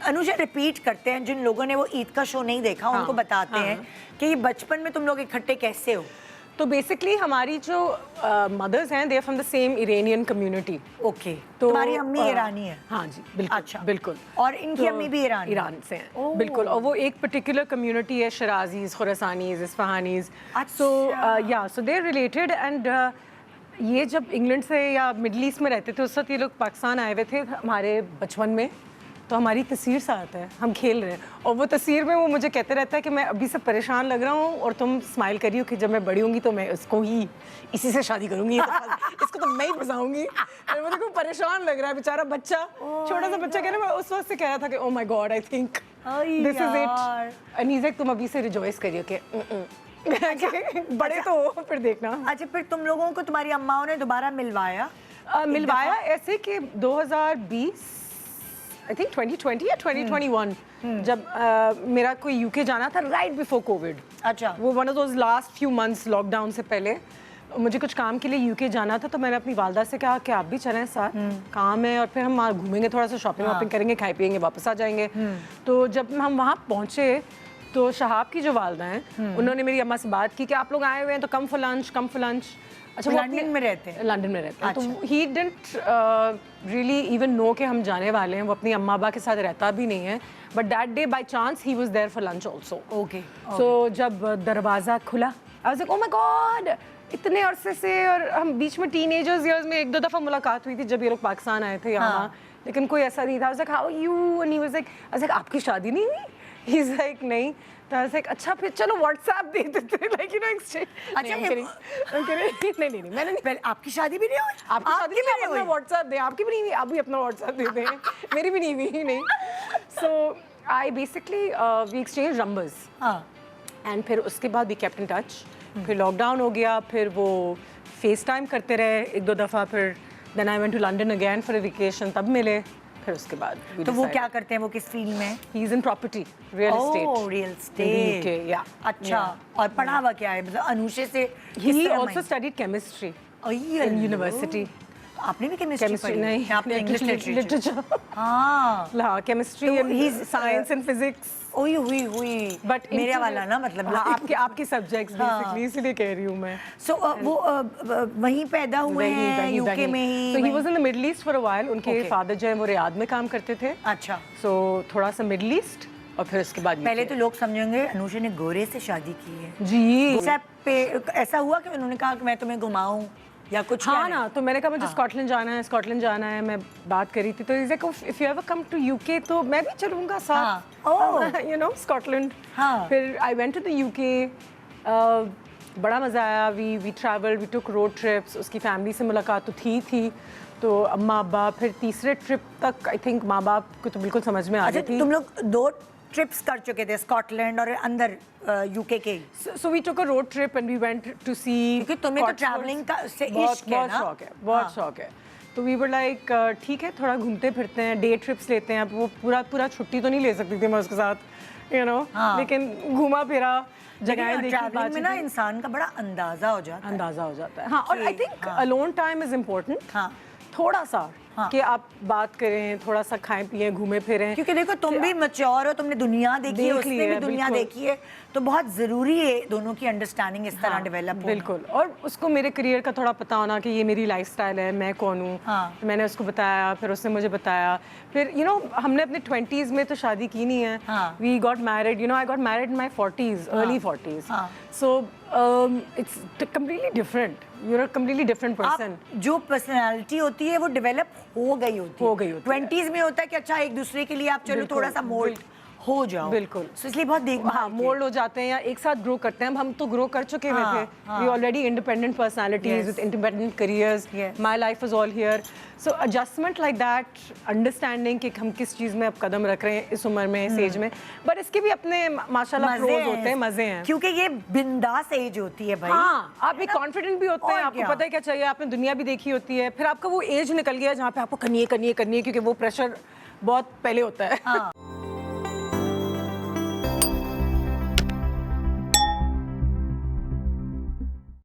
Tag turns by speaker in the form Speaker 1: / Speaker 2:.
Speaker 1: Anuja repeat करते हैं, जिन लोगों ने वो ईद का शो नहीं देखा उनको बताते हैं कि ये बचपन में तुम लोग इकट्ठे कैसे हो।
Speaker 2: तो बेसिकली हमारी जो मदर्स हैं they are from the same Iranian community.
Speaker 1: Okay, तो तुम्हारी अम्मी ईरानी है?
Speaker 2: हाँ जी बिल्कुल।
Speaker 1: अच्छा,
Speaker 2: बिल्कुल।
Speaker 1: और इनकी अम्मी भी
Speaker 2: ईरान से हैं बिल्कुल। और वो एक पर्टिकुलर कम्युनिटी है, शराजीज, खुरासानीज, इस्फहानीज। सो या सो दे आर रिलेटेड। एंड ये जब इंग्लैंड से या मिडल ईस्ट में रहते थे उस वक्त ये लोग पाकिस्तान आए हुए थे हमारे बचपन में। तो हमारी तस्वीर साथ है, हम खेल रहे हैं और वो तस्वीर में वो मुझे कहते रहता है कि मैं अभी से परेशान लग रहा हूँ और तुम स्माइल करी हो कि जब मैं बड़ी होंगी तो मैं इसको ही इसी से शादी करूंगी, इसको तो मैं ही फंसाऊंगी। मुझे को परेशान लग रहा है बेचारा बच्चा, छोटा सा बच्चा। कह रहा मैं उस वक्त से कह रहा था कि ओ my God I think this is it. Aniza तुम अभी से रिजॉइस करियो कि बड़े तो हो फिर देखना।
Speaker 1: अच्छा, फिर तुम लोगों को तुम्हारी अम्माओं ने दोबारा मिलवाया?
Speaker 2: मिलवाया ऐसे कि 2020 आई थिंक 2020 या 2021 जब मेरा कोई यूके जाना था राइट बिफोर कोविड।
Speaker 1: अच्छा,
Speaker 2: वो one of those last few months lockdown से पहले मुझे कुछ काम के लिए यूके जाना था। तो मैंने अपनी वालदा से कहा कि आप भी चलें साथ, काम है और फिर हम वहाँ घूमेंगे, थोड़ा सा शॉपिंग वॉपिंग करेंगे, खाए पिएंगे, वापस आ जाएंगे। तो जब हम वहाँ पहुँचे तो शहाब की जो वालदा हैं उन्होंने मेरी अम्मा से बात की कि आप लोग आए हुए हैं तो कम फॉर लंच।
Speaker 1: अच्छा, लंदन में रहते हैं?
Speaker 2: लंदन में रहते हैं। तो he didn't really even know कि हम जाने वाले हैं। वो अपनी अम्मा अब्बा के साथ रहता भी नहीं है, but that day by chance he was there for lunch also.
Speaker 1: Okay,
Speaker 2: so जब दरवाज़ा खुला I was like oh my God, इतने अरसे से। और हम बीच में टीनेजर्स ईयर्स में एक दो दफ़ा मुलाकात हुई थी जब ये लोग पाकिस्तान आए थे यहाँ, लेकिन कोई ऐसा नहीं था। I was like how are you, and he was like आपकी शादी नहीं हुई? ही इज लाइक नहीं। तो आई वाज लाइक अच्छा फिर चलो व्हाट्सएप दे देते, लाइक यू नो एक्सचेंज।
Speaker 1: अच्छा,
Speaker 2: नहीं मैंने नहीं।
Speaker 1: पहले आपकी शादी भी नहीं हुई?
Speaker 2: आपकी शादी भी नहीं हुई? व्हाट्सएप दे, आपकी भी नहीं हुई? आप भी अपना व्हाट्सएप दे दें। मेरी भी नहीं हुई नहीं। So I basically we exchange numbers and फिर उसके बाद वी केप्ट इन टच। फिर लॉकडाउन हो गया, फिर वो फेस टाइम करते रहे एक दो दफ़ा। फिर then I went to London again for a vacation, तब मिले। फिर उसके बाद
Speaker 1: तो वो क्या करते हैं, वो किस फील्ड में?
Speaker 2: He is in property, real estate.
Speaker 1: Real estate,
Speaker 2: या
Speaker 1: अच्छा। और पढ़ा हुआ क्या है, मतलब अनुषे से?
Speaker 2: ही also studied chemistry in university.
Speaker 1: आपने भी केमिस्ट्री पढ़ी?
Speaker 2: नहीं,
Speaker 1: आपने इंग्लिश
Speaker 2: लिटरेचर।
Speaker 1: हाँ,
Speaker 2: chemistry and science and physics.
Speaker 1: हुई
Speaker 2: बट
Speaker 1: मेरा वाला ना, मतलब
Speaker 2: आपके सब्जेक्ट्स बेसिकली, इसलिए कह रही हूँ मैं।
Speaker 1: सो वो वहीं पैदा हुए हैं यूके में ही?
Speaker 2: So he was in the Middle East for a while. उनके फादर जो है वो रियाद में काम करते थे।
Speaker 1: अच्छा,
Speaker 2: सो थोड़ा सा मिडल ईस्ट और फिर उसके बाद
Speaker 1: पहले तो लोग समझेंगे अनुषा ने गोरे से शादी की है
Speaker 2: जी।
Speaker 1: ऐसा हुआ कि उन्होंने कहा कि मैं तुम्हें घुमाऊं या कुछ?
Speaker 2: हाँ ना, तो मैंने कहा मुझे स्कॉटलैंड जाना है। मैं बात करी थी तो if you ever come to UK तो मैं भी चलूंगा साथ, यू नो स्कॉटलैंड। फिर I went to the UK, बड़ा मज़ा आया। We travel, we took road trips. उसकी फैमिली से मुलाकात तो थी तो अम्मा अब्बा। फिर तीसरे ट्रिप तक आई थिंक माँ बाप को तो बिल्कुल समझ में आ गई थी।
Speaker 1: तुम लोग 2 ट्रिप्स कर चुके थे, स्कॉटलैंड और अंदर यूके के?
Speaker 2: So we took a road trip and we went to see.
Speaker 1: क्योंकि तुम्हें तो ट्रैवलिंग का से इश्क है ना?
Speaker 2: बहुत शौक है। तो वी वर लाइक ठीक है थोड़ा घूमते फिरते हैं, डे ट्रिप्स लेते हैं। अब वो पूरा छुट्टी तो नहीं ले सकती थी मैं उसके साथ, यू नो, लेकिन घूमा फिरा, जगह देखी।
Speaker 1: ट्रैवलिंग में ना इंसान का बड़ा अंदाजा हो जाता है।
Speaker 2: हाँ, और I think alone time is important. थोड़ा सा कि आप बात करें, थोड़ा सा खाएं पिए, घूमे फिरें।
Speaker 1: क्योंकि देखो तुम भी मैच्योर हो, तुमने दुनिया देखी है, उसने भी दुनिया देखी है, तो बहुत ज़रूरी है दोनों की अंडरस्टैंडिंग इस तरह डेवलप होना।
Speaker 2: बिल्कुल। और उसको मेरे करियर का थोड़ा पता होना कि ये मेरी लाइफस्टाइल है, मैं कौन हूँ। तो मैंने उसको बताया, फिर उसने मुझे बताया। फिर यू नो हमने अपने 20s में तो शादी की नहीं है। We got married, you know, I got married in my 40s, early 40s। So it's completely different, you are completely different person.
Speaker 1: जो पर्सनैलिटी होती है वो डेवलप हो गई होती है। 20s में होता है कि अच्छा एक दूसरे के लिए आप चलो थोड़ा सा मोल्ड हो जाओ।
Speaker 2: बिल्कुल।
Speaker 1: so इसलिए बहुत देखभाल
Speaker 2: मोल्ड हो जाते हैं या एक साथ ग्रो करते हैं। हम तो ग्रो कर चुके हुए थे। We already independent personalities with independent careers. My life is all here. So adjustment like that, understanding कि हम किस चीज़ में अब कदम रख रहे हैं इस उम्र में, इस एज में। बट इसके भी अपने माशाल्लाह प्रोज होते हैं, मजे हैं,
Speaker 1: क्योंकि ये बिंदास एज होती है भाई।
Speaker 2: हाँ, आप एक कॉन्फिडेंट भी होते हैं, आपको पता है क्या चाहिए, आपने दुनिया भी देखी होती है। फिर आपका वो एज निकल गया जहाँ पे आपको करनी है क्योंकि वो प्रेशर बहुत पहले होता है।